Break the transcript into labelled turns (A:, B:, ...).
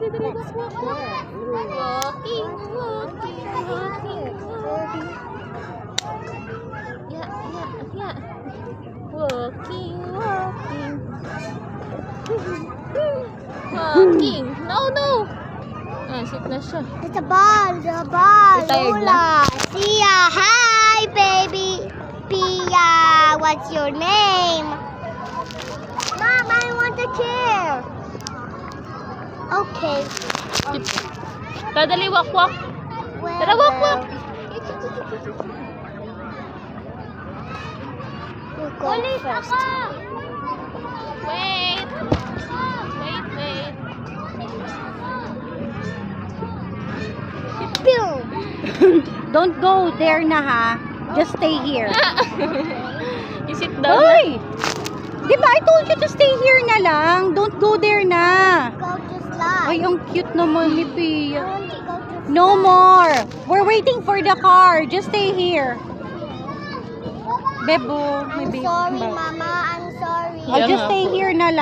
A: dali. Walking. Yeah. Walking. No. Sit na siya.
B: It's a ball. The ball.
A: Retired
B: Lola. Sia. Hi, baby. Pia. What's your name? Mom, I want a chair. Okay.
A: Dali, walk.
B: Well,
A: Tara, walk.
B: We'll go first.
A: Wait.
B: Boom.
C: Don't go there na ha. Just stay here.
A: You sit down.
C: Hoy! Di ba I told you to stay here na lang? Don't go there na.
B: Go to slide.
C: Ay, ang cute naman ni Pia.
B: I want to go to
C: No more. We're waiting for the car. Just stay here. Bebo,
B: I'm sorry, Mama. I'm sorry.
C: I'll just stay here na lang.